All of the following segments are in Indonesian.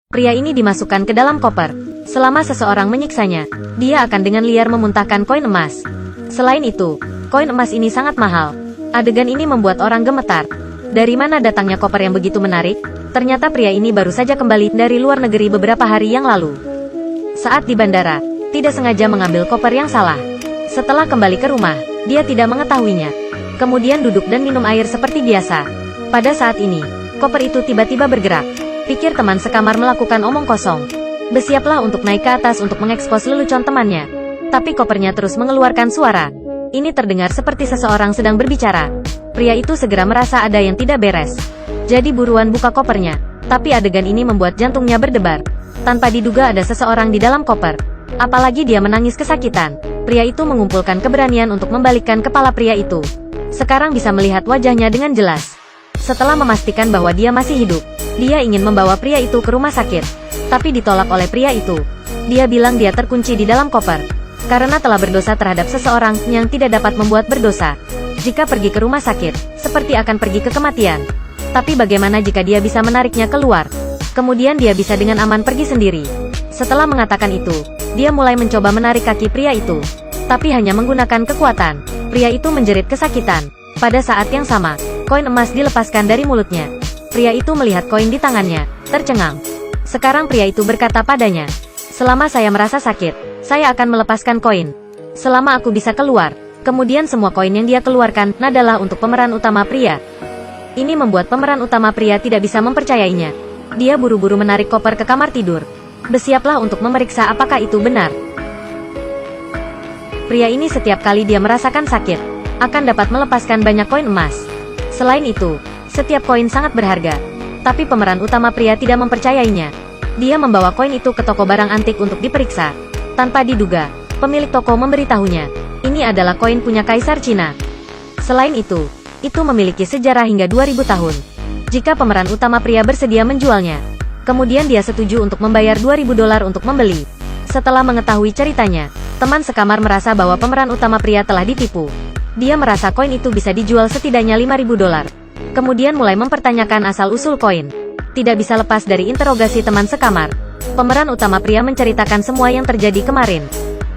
Pria ini dimasukkan ke dalam koper. Selama seseorang menyiksanya, dia akan dengan liar memuntahkan koin emas. Selain itu, koin emas ini sangat mahal. Adegan ini membuat orang gemetar. Dari mana datangnya koper yang begitu menarik? Ternyata pria ini baru saja kembali dari luar negeri beberapa hari yang lalu. Saat di bandara, tidak sengaja mengambil koper yang salah. Setelah kembali ke rumah, dia tidak mengetahuinya. Kemudian duduk dan minum air seperti biasa. Pada saat ini, koper itu tiba-tiba bergerak. Pikir teman sekamar melakukan omong kosong. Bersiaplah untuk naik ke atas untuk mengekspos lelucon temannya. Tapi kopernya terus mengeluarkan suara. Ini terdengar seperti seseorang sedang berbicara. Pria itu segera merasa ada yang tidak beres. Jadi buruan buka kopernya. Tapi adegan ini membuat jantungnya berdebar. Tanpa diduga ada seseorang di dalam koper. Apalagi dia menangis kesakitan. Pria itu mengumpulkan keberanian untuk membalikkan kepala pria itu. Sekarang bisa melihat wajahnya dengan jelas. Setelah memastikan bahwa dia masih hidup, dia ingin membawa pria itu ke rumah sakit. Tapi ditolak oleh pria itu. Dia bilang dia terkunci di dalam koper. Karena telah berdosa terhadap seseorang yang tidak dapat membuat berdosa. Jika pergi ke rumah sakit, seperti akan pergi ke kematian. Tapi bagaimana jika dia bisa menariknya keluar? Kemudian dia bisa dengan aman pergi sendiri. Setelah mengatakan itu, dia mulai mencoba menarik kaki pria itu. Tapi hanya menggunakan kekuatan. Pria itu menjerit kesakitan. Pada saat yang sama, koin emas dilepaskan dari mulutnya. Pria itu melihat koin di tangannya, tercengang. Sekarang pria itu berkata padanya, "Selama saya merasa sakit, saya akan melepaskan koin. Selama aku bisa keluar." Kemudian semua koin yang dia keluarkan adalah untuk pemeran utama pria. Ini membuat pemeran utama pria tidak bisa mempercayainya. Dia buru-buru menarik koper ke kamar tidur. Bersiaplah untuk memeriksa apakah itu benar. Pria ini setiap kali dia merasakan sakit, akan dapat melepaskan banyak koin emas. Selain itu, setiap koin sangat berharga. Tapi pemeran utama pria tidak mempercayainya. Dia membawa koin itu ke toko barang antik untuk diperiksa. Tanpa diduga, pemilik toko memberitahunya, ini adalah koin punya Kaisar Cina. Selain itu memiliki sejarah hingga 2000 tahun. Jika pemeran utama pria bersedia menjualnya, kemudian dia setuju untuk membayar $2000 untuk membeli. Setelah mengetahui ceritanya, teman sekamar merasa bahwa pemeran utama pria telah ditipu. Dia merasa koin itu bisa dijual setidaknya $5000. Kemudian mulai mempertanyakan asal-usul koin. Tidak bisa lepas dari interogasi teman sekamar. Pemeran utama pria menceritakan semua yang terjadi kemarin.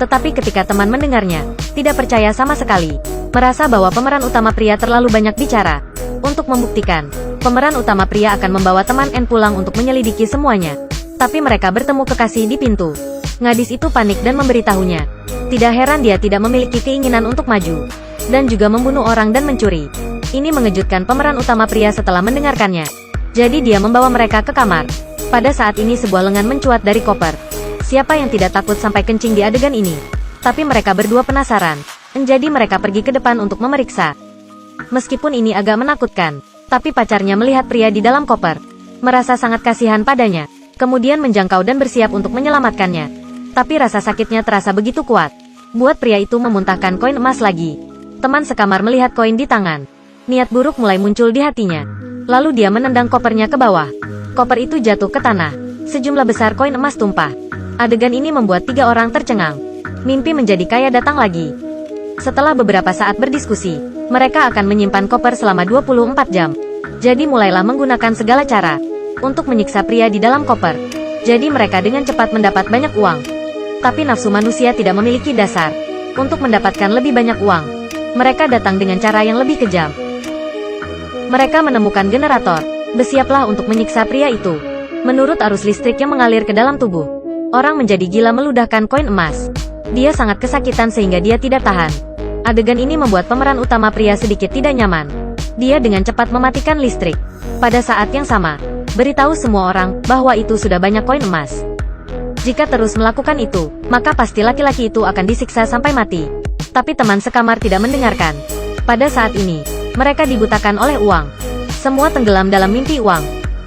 Tetapi ketika teman mendengarnya, tidak percaya sama sekali. Merasa bahwa pemeran utama pria terlalu banyak bicara. Untuk membuktikan, pemeran utama pria akan membawa teman N pulang untuk menyelidiki semuanya. Tapi mereka bertemu kekasih di pintu. Gadis itu panik dan memberitahunya. Tidak heran dia tidak memiliki keinginan untuk maju. Dan juga membunuh orang dan mencuri. Ini mengejutkan pemeran utama pria setelah mendengarkannya. Jadi dia membawa mereka ke kamar. Pada saat ini sebuah lengan mencuat dari koper. Siapa yang tidak takut sampai kencing di adegan ini? Tapi mereka berdua penasaran. Jadi mereka pergi ke depan untuk memeriksa. Meskipun ini agak menakutkan, tapi pacarnya melihat pria di dalam koper. Merasa sangat kasihan padanya. Kemudian menjangkau dan bersiap untuk menyelamatkannya. Tapi rasa sakitnya terasa begitu kuat. Buat pria itu memuntahkan koin emas lagi. Teman sekamar melihat koin di tangan. Niat buruk mulai muncul di hatinya. Lalu dia menendang kopernya ke bawah. Koper itu jatuh ke tanah. Sejumlah besar koin emas tumpah. Adegan ini membuat 3 orang tercengang. Mimpi menjadi kaya datang lagi. Setelah beberapa saat berdiskusi, mereka akan menyimpan koper selama 24 jam. Jadi mulailah menggunakan segala cara untuk menyiksa pria di dalam koper. Jadi mereka dengan cepat mendapat banyak uang. Tapi nafsu manusia tidak memiliki dasar untuk mendapatkan lebih banyak uang. Mereka datang dengan cara yang lebih kejam. Mereka menemukan generator. Bersiaplah untuk menyiksa pria itu. Menurut arus listrik yang mengalir ke dalam tubuh, orang menjadi gila meludahkan koin emas. Dia sangat kesakitan sehingga dia tidak tahan. Adegan ini membuat pemeran utama pria sedikit tidak nyaman. Dia dengan cepat mematikan listrik. Pada saat yang sama, beritahu semua orang bahwa itu sudah banyak koin emas. Jika terus melakukan itu, maka pasti laki-laki itu akan disiksa sampai mati. Tapi teman sekamar tidak mendengarkan. Pada saat ini, mereka dibutakan oleh uang. Semua tenggelam dalam mimpi uang.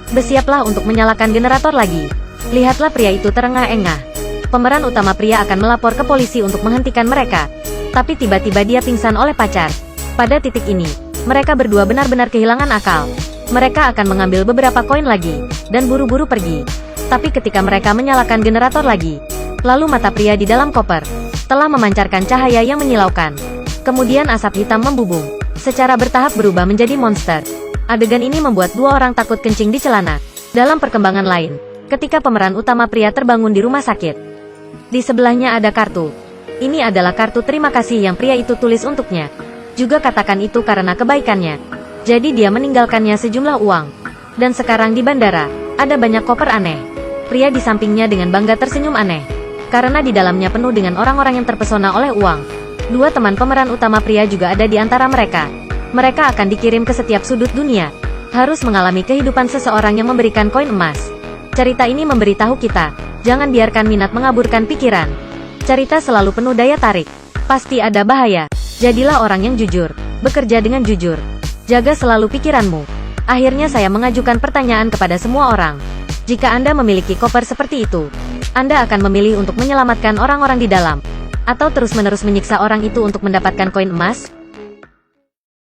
Bersiaplah untuk menyalakan generator lagi. Lihatlah pria itu terengah-engah. Pemeran utama pria akan melapor ke polisi untuk menghentikan mereka. Tapi tiba-tiba dia pingsan oleh pacar. Pada titik ini, mereka berdua benar-benar kehilangan akal. Mereka akan mengambil beberapa koin lagi, dan buru-buru pergi. Tapi ketika mereka menyalakan generator lagi, lalu mata pria di dalam koper telah memancarkan cahaya yang menyilaukan. Kemudian asap hitam membubung, secara bertahap berubah menjadi monster. Adegan ini membuat 2 orang takut kencing di celana. Dalam perkembangan lain, ketika pemeran utama pria terbangun di rumah sakit. Di sebelahnya ada kartu. Ini adalah kartu terima kasih yang pria itu tulis untuknya. Juga katakan itu karena kebaikannya. Jadi dia meninggalkannya sejumlah uang. Dan sekarang di bandara, ada banyak koper aneh. Pria di sampingnya dengan bangga tersenyum aneh. Karena di dalamnya penuh dengan orang-orang yang terpesona oleh uang. Dua teman pemeran utama pria juga ada di antara mereka. Mereka akan dikirim ke setiap sudut dunia. Harus mengalami kehidupan seseorang yang memberikan koin emas. Cerita ini memberitahu kita, jangan biarkan minat mengaburkan pikiran. Cerita selalu penuh daya tarik. Pasti ada bahaya. Jadilah orang yang jujur. Bekerja dengan jujur. Jaga selalu pikiranmu. Akhirnya saya mengajukan pertanyaan kepada semua orang. Jika Anda memiliki koper seperti itu, Anda akan memilih untuk menyelamatkan orang-orang di dalam, atau terus-menerus menyiksa orang itu untuk mendapatkan koin emas?